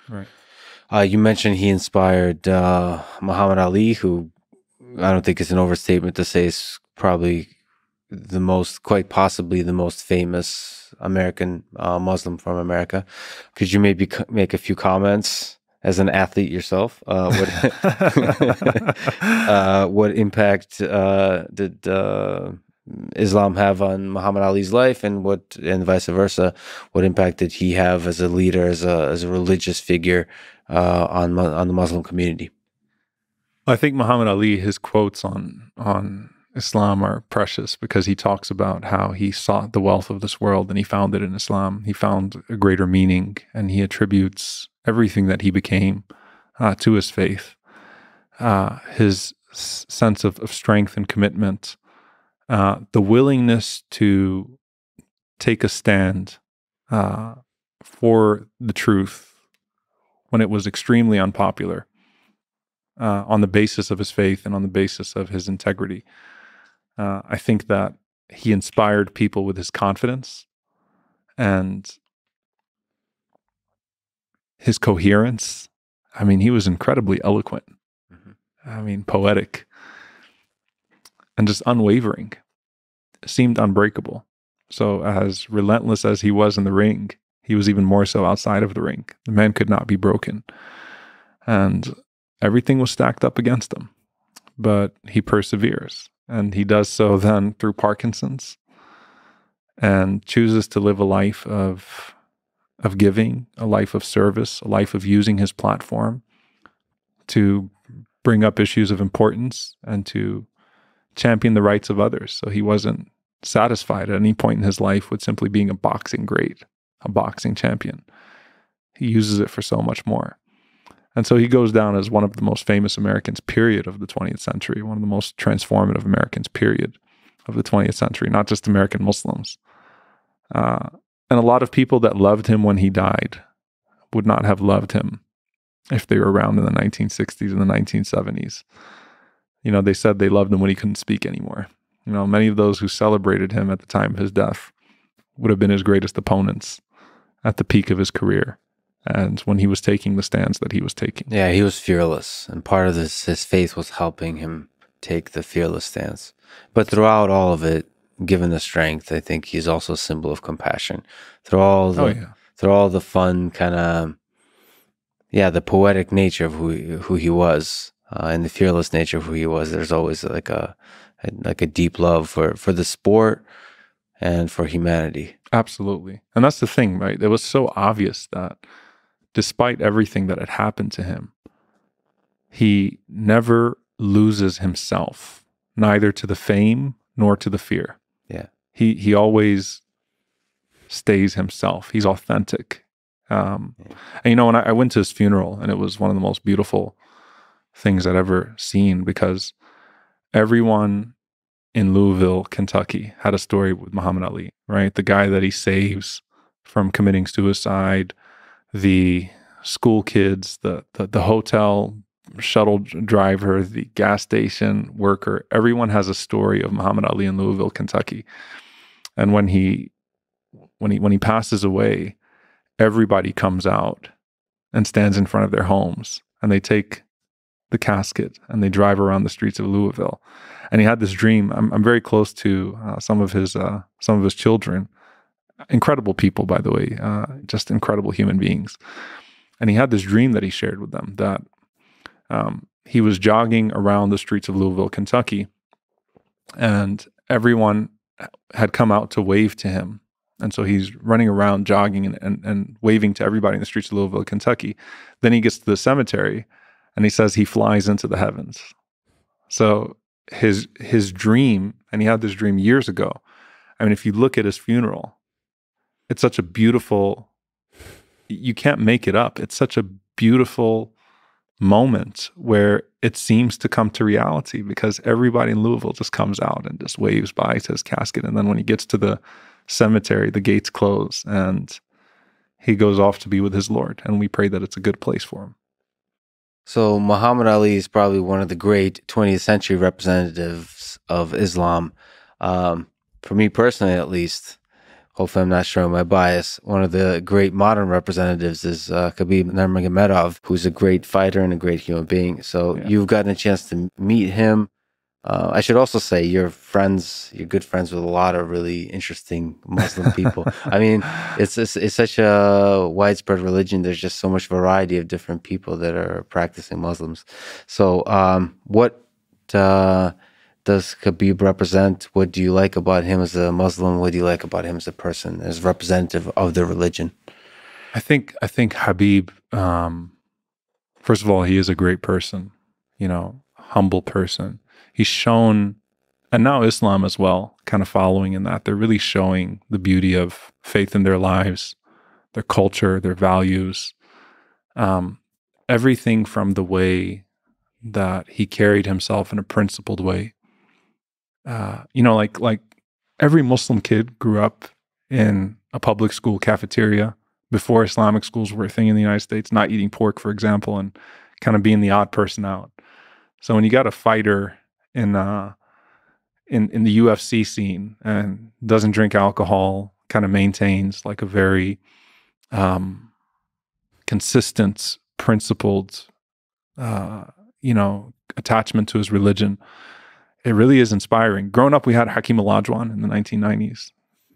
Right. You mentioned he inspired Muhammad Ali, who I don't think it's an overstatement to say is probably quite possibly the most famous American Muslim from America. Could you maybe make a few comments as an athlete yourself? What impact did Islam have on Muhammad Ali's life, and vice versa? What impact did he have as a leader, as a religious figure on the Muslim community? I think Muhammad Ali, his quotes on Islam are precious because he talks about how he sought the wealth of this world and he found it in Islam. He found a greater meaning, and he attributes everything that he became to his faith. His sense of strength and commitment, the willingness to take a stand for the truth when it was extremely unpopular, on the basis of his faith and on the basis of his integrity. I think that he inspired people with his confidence and his coherence. I mean, he was incredibly eloquent. I mean, poetic and just unwavering. Seemed unbreakable. So as relentless as he was in the ring, he was even more so outside of the ring. The man could not be broken. And everything was stacked up against him. But he perseveres. And he does so then through Parkinson's, and chooses to live a life of giving, a life of service, a life of using his platform to bring up issues of importance and to champion the rights of others. So he wasn't satisfied at any point in his life with simply being a boxing great, a boxing champion. He uses it for so much more. And so he goes down as one of the most famous Americans, period, of the 20th century, one of the most transformative Americans, period, of the 20th century, not just American Muslims. And a lot of people that loved him when he died would not have loved him if they were around in the 1960s and the 1970s. You know, they said they loved him when he couldn't speak anymore. You know, many of those who celebrated him at the time of his death would have been his greatest opponents at the peak of his career and when he was taking the stands that he was taking. Yeah, he was fearless, and part of his faith was helping him take the fearless stance. But throughout all of it, given the strength, I think he's also a symbol of compassion. Through all the fun kind of, the poetic nature of who he was, and the fearless nature of who he was. There's always like a deep love for the sport and for humanity. Absolutely. And that's the thing, right? It was so obvious that despite everything that had happened to him, he never loses himself, neither to the fame nor to the fear. Yeah. He always stays himself. He's authentic. And you know, when I went to his funeral, and it was one of the most beautiful things I'd ever seen, because everyone in Louisville, Kentucky had a story with Muhammad Ali, right? The guy that he saves from committing suicide, the school kids, the hotel shuttle driver, the gas station worker. Everyone has a story of Muhammad Ali in Louisville, Kentucky. And when he passes away, everybody comes out and stands in front of their homes, and they take the casket and they drive around the streets of Louisville. And he had this dream. I'm very close to some of his children. Incredible people, by the way, just incredible human beings. And he had this dream that he shared with them, that he was jogging around the streets of Louisville, Kentucky, and everyone had come out to wave to him. And so he's running around jogging and waving to everybody in the streets of Louisville, Kentucky. Then he gets to the cemetery and he says he flies into the heavens. So his dream, and he had this dream years ago. I mean, if you look at his funeral, it's such a beautiful, you can't make it up. It's such a beautiful moment where it seems to come to reality, because everybody in Louisville just comes out and just waves by to his casket. And then when he gets to the cemetery, the gates close and he goes off to be with his Lord. And we pray that it's a good place for him. So Muhammad Ali is probably one of the great 20th century representatives of Islam. For me personally, at least, hopefully I'm not showing my bias. One of the great modern representatives is Khabib Nurmagomedov, who's a great fighter and a great human being. So you've gotten a chance to meet him. I should also say you're good friends with a lot of really interesting Muslim people. I mean, it's such a widespread religion. There's just so much variety of different people that are practicing Muslims. So what does Khabib represent? What do you like about him as a Muslim? What do you like about him as a person, as representative of the religion? I think Khabib, first of all, he is a great person, humble person. He's shown, and now Islam as well, kind of following in that. They're really showing the beauty of faith in their lives, their culture, their values, everything from the way that he carried himself in a principled way. Like every Muslim kid grew up in a public school cafeteria before Islamic schools were a thing in the United States, not eating pork, for example, and kind of being the odd person out. So when you got a fighter in the UFC scene and doesn't drink alcohol, kind of maintains like a very consistent, principled, attachment to his religion, it really is inspiring. Growing up, we had Hakeem Olajuwon in the 1990s,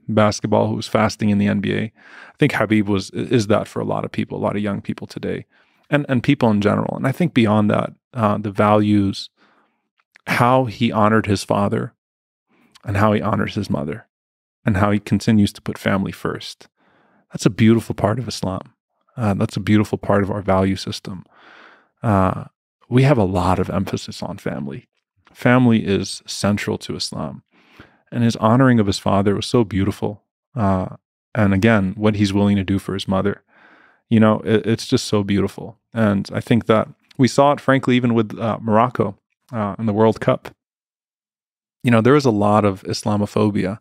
basketball, who was fasting in the NBA. I think Khabib is that for a lot of people, a lot of young people today, and people in general. And I think beyond that, the values, how he honored his father and how he honors his mother and how he continues to put family first. That's a beautiful part of Islam. That's a beautiful part of our value system. We have a lot of emphasis on family. Family is central to Islam. And his honoring of his father was so beautiful. And again, what he's willing to do for his mother, it's just so beautiful. And I think that we saw it, frankly, even with Morocco in the World Cup. There was a lot of Islamophobia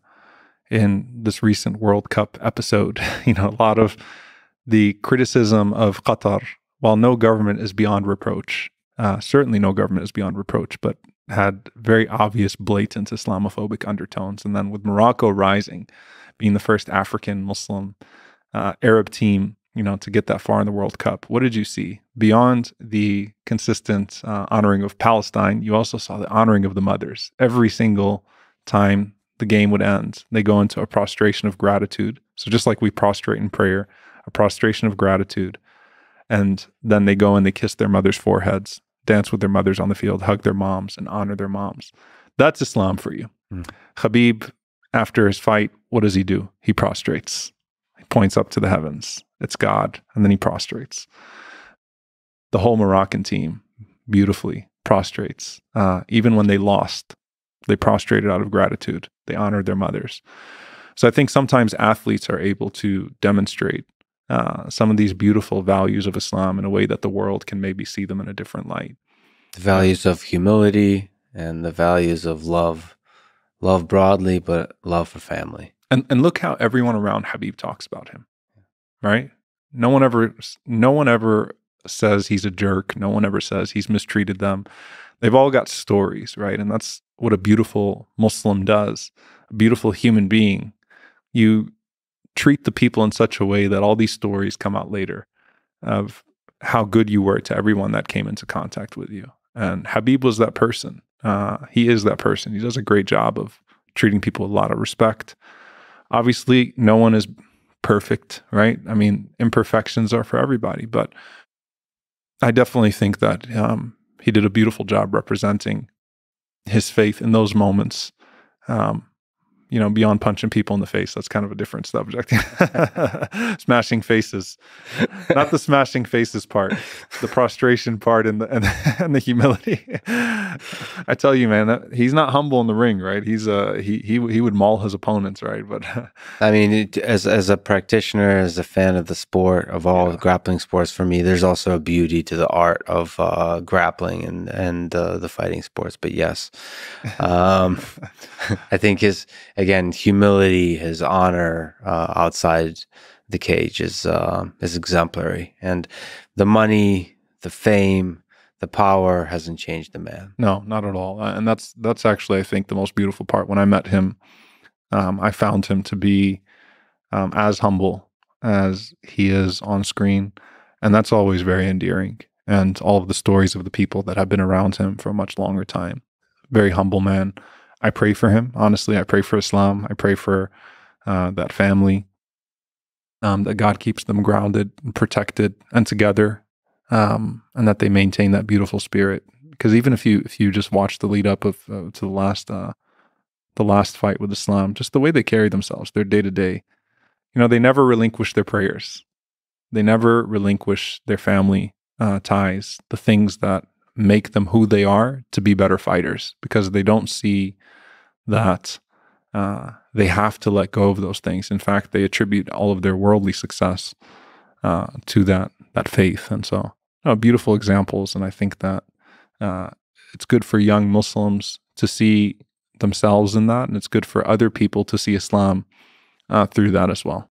in this recent World Cup episode. A lot of the criticism of Qatar, while no government is beyond reproach, certainly no government is beyond reproach, but had very obvious, blatant Islamophobic undertones. And then with Morocco rising, being the first African Muslim Arab team, to get that far in the World Cup, what did you see? Beyond the consistent honoring of Palestine, you also saw the honoring of the mothers. Every single time the game would end, they go into a prostration of gratitude. So just like we prostrate in prayer, a prostration of gratitude. And then they go and they kiss their mothers' foreheads, dance with their mothers on the field, hug their moms, and honor their moms. That's Islam for you. Khabib, after his fight, what does he do? He prostrates. He points up to the heavens. It's God. And then he prostrates. The whole Moroccan team beautifully prostrates. Even when they lost, they prostrated out of gratitude. They honored their mothers. So I think sometimes athletes are able to demonstrate some of these beautiful values of Islam in a way that the world can maybe see them in a different light. The values of humility and the values of love. Love broadly, but love for family. And look how everyone around Khabib talks about him, right? No one ever says he's a jerk. No one ever says he's mistreated them. They've all got stories, right? And that's what a beautiful Muslim does. A beautiful human being. You treat the people in such a way that all these stories come out later of how good you were to everyone that came into contact with you. And Khabib was that person. He is that person. He does a great job of treating people with a lot of respect. Obviously, no one is perfect, right? I mean, imperfections are for everybody, but I definitely think that he did a beautiful job representing his faith in those moments. Beyond punching people in the face, that's kind of a different subject. Smashing faces, not the smashing faces part, the prostration part, and the humility. I tell you, man, he's not humble in the ring, right? He's he would maul his opponents, right? But I mean, as a practitioner, as a fan of the sport, of all grappling sports, for me, there's also a beauty to the art of grappling and the fighting sports. But yes, I think again, humility, his honor outside the cage is exemplary, and the money, the fame, the power hasn't changed the man. No, not at all. And that's actually, I think, the most beautiful part. When I met him, I found him to be as humble as he is on screen. And that's always very endearing. And all of the stories of the people that have been around him for a much longer time. Very humble man. I pray for him. Honestly, I pray for Islam. I pray for that family, that God keeps them grounded and protected and together, and that they maintain that beautiful spirit. Because even if you just watch the lead up of to the last fight with Islam, just the way they carry themselves, their day to day, they never relinquish their prayers. They never relinquish their family ties, the things that make them who they are, to be better fighters, because they don't see that they have to let go of those things. In fact, they attribute all of their worldly success to that faith. And so, beautiful examples. And I think that it's good for young Muslims to see themselves in that, and it's good for other people to see Islam through that as well.